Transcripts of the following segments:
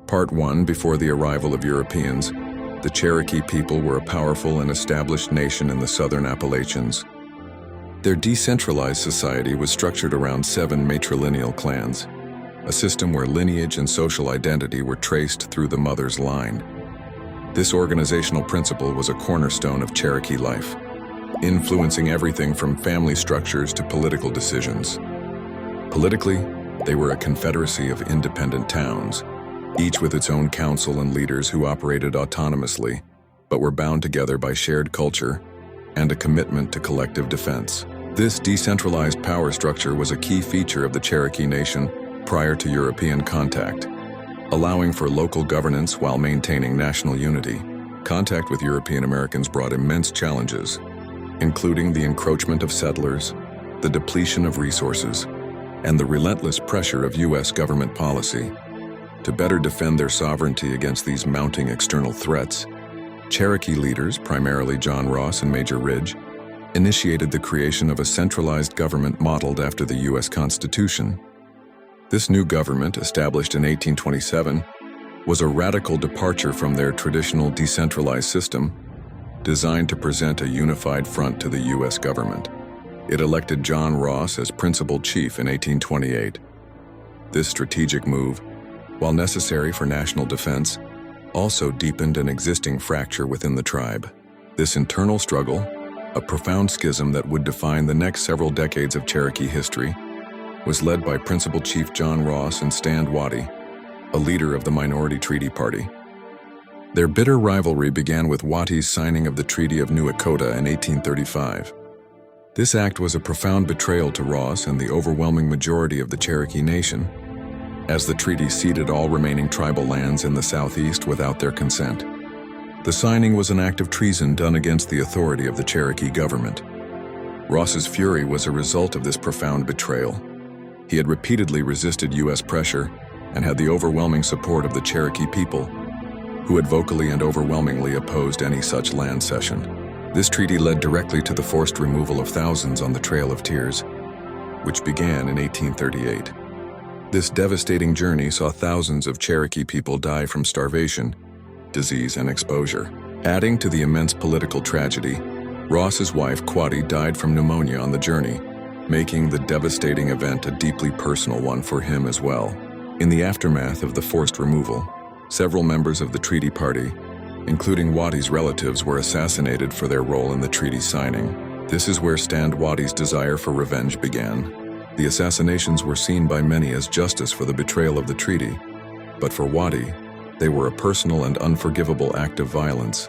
Part 1. Before the arrival of Europeans, the Cherokee people were a powerful and established nation in the southern Appalachians. Their decentralized society was structured around 7 matrilineal clans, a system where lineage and social identity were traced through the mother's line. This organizational principle was a cornerstone of Cherokee life, influencing everything from family structures to political decisions. Politically, they were a confederacy of independent towns, each with its own council and leaders who operated autonomously, but were bound together by shared culture and a commitment to collective defense. This decentralized power structure was a key feature of the Cherokee Nation prior to European contact, allowing for local governance while maintaining national unity. Contact with European Americans brought immense challenges, including the encroachment of settlers, the depletion of resources, and the relentless pressure of U.S. government policy. To better defend their sovereignty against these mounting external threats, Cherokee leaders, primarily John Ross and Major Ridge, initiated the creation of a centralized government modeled after the U.S. Constitution. This new government, established in 1827, was a radical departure from their traditional decentralized system, designed to present a unified front to the U.S. government. It elected John Ross as principal chief in 1828. This strategic move, while necessary for national defense, also deepened an existing fracture within the tribe. This internal struggle, a profound schism that would define the next several decades of Cherokee history, was led by Principal Chief John Ross and Stand Watie, a leader of the minority treaty party. Their bitter rivalry began with Watie's signing of the Treaty of New Echota in 1835. This act was a profound betrayal to Ross and the overwhelming majority of the Cherokee Nation, as the treaty ceded all remaining tribal lands in the southeast without their consent. The signing was an act of treason done against the authority of the Cherokee government. Ross's fury was a result of this profound betrayal. He had repeatedly resisted U.S. pressure and had the overwhelming support of the Cherokee people, who had vocally and overwhelmingly opposed any such land cession. This treaty led directly to the forced removal of thousands on the Trail of Tears, which began in 1838. This devastating journey saw thousands of Cherokee people die from starvation, disease, and exposure. Adding to the immense political tragedy, Ross's wife, Watie, died from pneumonia on the journey, making the devastating event a deeply personal one for him as well. In the aftermath of the forced removal, several members of the treaty party, including Watie's relatives, were assassinated for their role in the treaty signing. This is where Stand Watie's desire for revenge began. The assassinations were seen by many as justice for the betrayal of the treaty, but for Watie, they were a personal and unforgivable act of violence.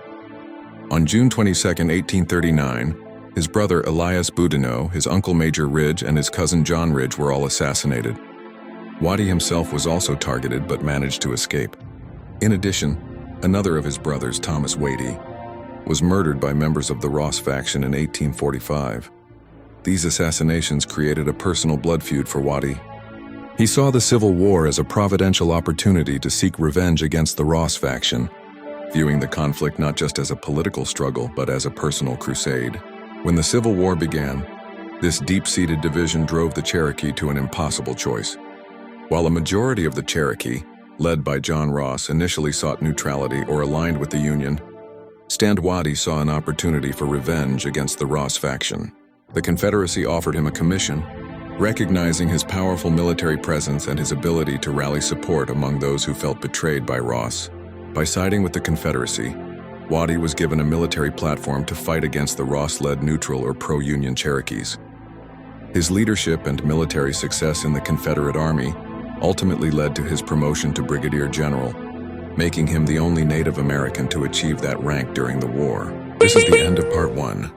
On June 22, 1839, his brother Elias Boudinot, his uncle Major Ridge, and his cousin John Ridge were all assassinated. Watie himself was also targeted but managed to escape. In addition, another of his brothers, Thomas Watie, was murdered by members of the Ross faction in 1845. These assassinations created a personal blood feud for Watie. He saw the Civil War as a providential opportunity to seek revenge against the Ross faction, viewing the conflict not just as a political struggle but as a personal crusade. When the Civil War began, this deep-seated division drove the Cherokee to an impossible choice. While a majority of the Cherokee, led by John Ross, initially sought neutrality or aligned with the Union, Stand Watie saw an opportunity for revenge against the Ross faction. The Confederacy offered him a commission, recognizing his powerful military presence and his ability to rally support among those who felt betrayed by Ross. By siding with the Confederacy, Watie was given a military platform to fight against the Ross-led neutral or pro-Union Cherokees. His leadership and military success in the Confederate Army ultimately led to his promotion to Brigadier General, making him the only Native American to achieve that rank during the war. This is the end of Part 1.